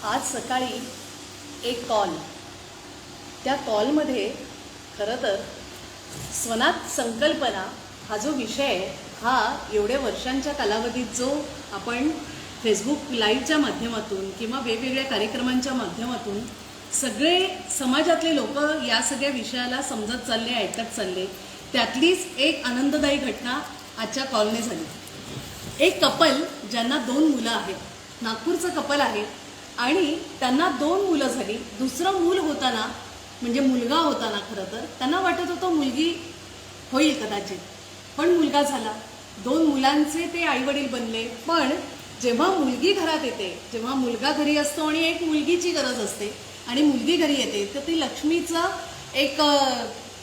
आज सकाळी एक कॉल, त्या कॉलमध्ये खरं तर स्वनात संकल्पना हा जो विषय आहे हा एवढ्या वर्षांच्या कालावधीत जो आपण फेसबुक लाईव्हच्या माध्यमातून किंवा वेगवेगळ्या कार्यक्रमांच्या माध्यमातून सगळे समाजातले लोक या सगळ्या विषयाला समजत चालले, ऐकत चालले, त्यातलीच एक आनंददायी घटना आजच्या कॉलने झाली. एक कपल ज्यांना 2 मुलं आहेत, नागपूरचं कपल आहे आणि त्यांना 2 मुलं झाली. दुसरं मूल होताना म्हणजे मुलगा होताना खरं तर त्यांना वाटत होतं मुलगी होईल कदाचित, पण मुलगा झाला. 2 मुलांचे ते आईवडील बनले. पण जेव्हा मुलगी घरात येते, जेव्हा मुलगा घरी असतो आणि एक मुलगीची गरज असते आणि मुलगी घरी येते, तर ती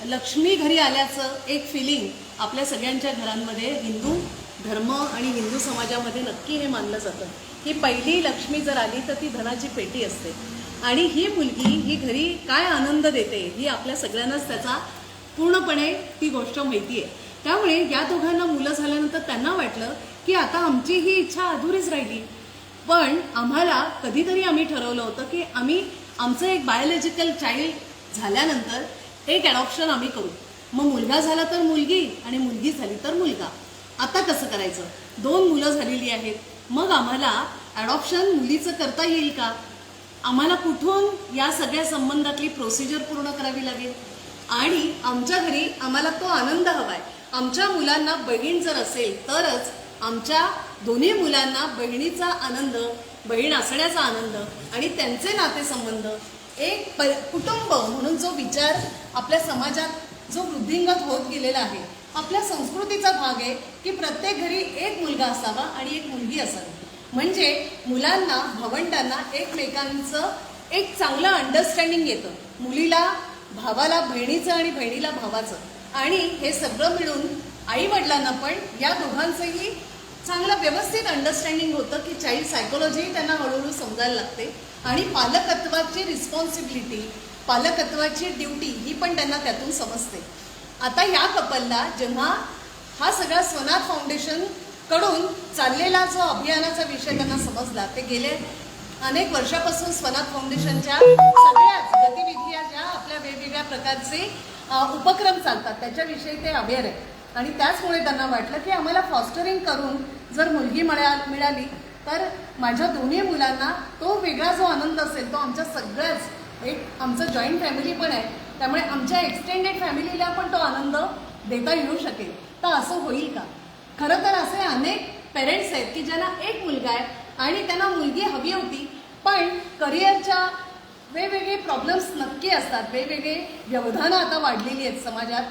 लक्ष्मी घरी आल्याचं एक फिलिंग आपल्या सगळ्यांच्या घरांमध्ये हिंदू धर्म आणि हिंदू समाजामध्ये नक्की हे मानलं जातं की पहिली लक्ष्मी जर आली तर ती धनाची पेटी असते आणि ही मुलगी ही घरी काय आनंद देते ही आपल्या सगळ्यांनाच त्याचा पूर्णपणे ती गोष्ट माहिती आहे. त्यामुळे या दोघांना मुलं झाल्यानंतर त्यांना वाटलं की आता आमची ही इच्छा अधुरीच राहिली. पण आम्हाला कधीतरी आम्ही ठरवलं होतं की आमचं एक बायोलॉजिकल चाइल्ड झाल्यानंतर एक ॲडॉप्शन आम्ही करू. मग मुलगा झाला तर मुलगी आणि मुलगी झाली तर मुलगा. आता कसं करायचं? 2 मुलं झालेली आहेत, मग आम्हाला ॲडॉप्शन मुलीचं करता येईल का? आम्हाला कुठून या सगळ्या संबंधातली प्रोसिजर पूर्ण करावी लागेल आणि आमच्या घरी आम्हाला तो आनंद हवा आहे. आमच्या मुलांना बहीण जर असेल तरच आमच्या दोन्ही मुलांना बहिणीचा आनंद, बहीण असण्याचा आनंद आणि त्यांचे नातेसंबंध एक कुटुंब म्हणून जो विचार आपल्या समाजात जो वृद्धिंगत होत गेलेला आहे, आपल्या संस्कृतीचा भाग आहे की प्रत्येक घरी एक मुलगा असावा आणि एक मुलगी असावी. म्हणजे मुलांना, भावंडांना एकमेकांचं एक चांगलं अंडरस्टँडिंग येतं. मुलीला भावाला बहिणीचं आणि बहिणीला भावाचं, आणि हे सगळं मिळून आई वडिलांना पण या दोघांचंही चांगलं व्यवस्थित अंडरस्टँडिंग होतं की चाइल्ड सायकोलॉजी त्यांना हळूहळू समजायला लागते आणि पालकत्वाची रिस्पॉन्सिबिलिटी, पालकत्वाची ड्युटी ही पण त्यांना त्यातून समजते. आता या कपलला जेव्हा हा सगळा स्वनाथ फाउंडेशन कडून चाललेला जो अभियानाचा विषय त्यांना समजला, ते गेले अनेक वर्षापासून स्वनाथ फाउंडेशनच्या सगळ्याच गतिविधी ज्या आपल्या वेगवेगळ्या प्रकारचे उपक्रम चालतात त्याच्याविषयी ते अवेअर आहे. आणि त्याचमुळे त्यांना वाटलं की आम्हाला फॉस्टरिंग करून जर मुलगी मिळाली तर माझ्या दोन्ही मुलांना तो वेगळा जो आनंद असेल तो आमच्या सगळ्याच, एक आमचं जॉईंट फॅमिली पण आहे त्यामुळे आमच्या एक्सटेंडेड फॅमिलीला पण तो आनंद देता येऊ शकेल. तर असं होईल का? खरं तर असे अनेक पेरेंट्स आहेत की ज्यांना एक मुलगा आहे आणि त्यांना मुलगी हवी होती, पण करिअरच्या वेगवेगळे प्रॉब्लेम्स नक्की असतात, वेगवेगळे व्यवधानं आता वाढलेली आहेत समाजात.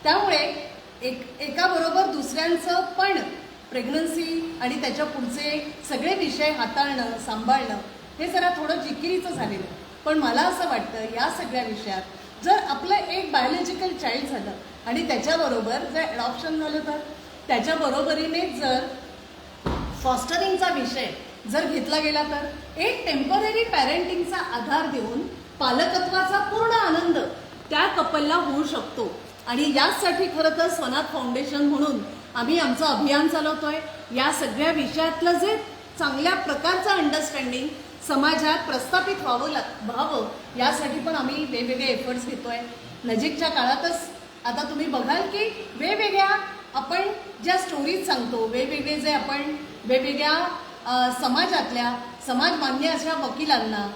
त्यामुळे एकाबरोबर दुसऱ्यांचं पण प्रेग्नन्सी आणि त्याच्या पुढचे सगळे विषय हाताळणं, सांभाळणं हे जरा थोडं जिकिरीचं झालेलं आहे. पण मला असं वाटतं या सगळ्या विषयात जर आपलं एक बायोलॉजिकल चाइल्ड झालं आणि त्याच्याबरोबर जर ॲडॉप्शन झालं तर त्याच्या बरोबरीने जर फॉस्टरिंगचा विषय जर घेतला गेला तर एक टेम्पररी पॅरेंटिंगचा आधार देऊन पालकत्वाचा पूर्ण आनंद त्या कपलला होऊ शकतो. आणि यासाठी खरं तर स्वनाथ फाउंडेशन म्हणून आम्ही आमचं अभियान चालवतोय. या सगळ्या विषयातलं जे चांगल्या प्रकारचं अंडरस्टँडिंग समाजात प्रस्थापित व्हावं यासाठी पण आम्ही वेगवेगळे एफर्ट्स घेतोय. नजीकच्या काळातच आता तुम्ही बघाल की वेगवेगळ्या आपण ज्या स्टोरीज सांगतो, वेगवेगळे जे आपण वेगवेगळ्या समाजातल्या समाजमान्य अशा वकिलांना,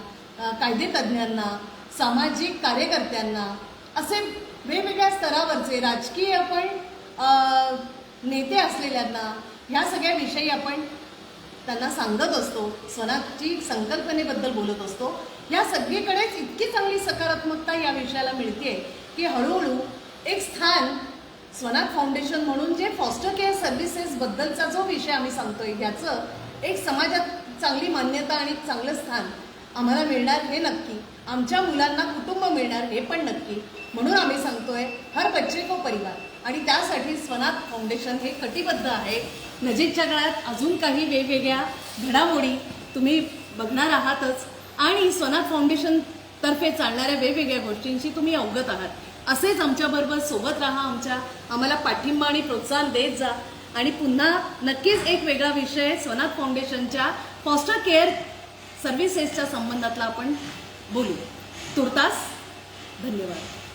कायदेतज्ञांना, सामाजिक कार्यकर्त्यांना, असे वेगवेगळ्या स्तरावरचे राजकीय आपण नेते असलेल्यांना ह्या सगळ्या विषयी आपण त्यांना सांगत असतो, स्वनाथची संकल्पनेबद्दल बोलत असतो. या सगळीकडेच इतकी चांगली सकारात्मकता या विषयाला मिळते की हळूहळू एक स्थान स्वनाथ फाउंडेशन म्हणून जे फॉस्टर केअर सर्व्हिसेसबद्दलचा जो विषय आम्ही सांगतोय याचं एक समाजात चांगली मान्यता आणि चांगलं स्थान आम्हाला मिळणार हे नक्की, आमच्या मुलांना कुटुंब मिळणार हे पण नक्की. म्हणून आम्ही सांगतोय हर बच्चे को परिवार, आणि त्यासाठी स्वनाथ फाउंडेशन हे कटिबद्ध आहे. नजीकच्या काळात अजून काही वेगवेगळ्या घडामोडी तुम्ही बघणार आहातच आणि स्वनाथ फाउंडेशन तर्फे चालणाऱ्या वेगवेगळ्या गोष्टींशी तुम्ही अवगत आहात. असेच आमच्याबरोबर सोबत राहा, आम्हाला पाठिंबा आणि प्रोत्साहन देत जा आणि पुन्हा नक्कीच एक वेगळा विषय स्वनाथ फाउंडेशनच्या फॉस्टर केअर सर्व्हिसेसच्या संबंधातला आपण बोलू. तुर्तास धन्यवाद.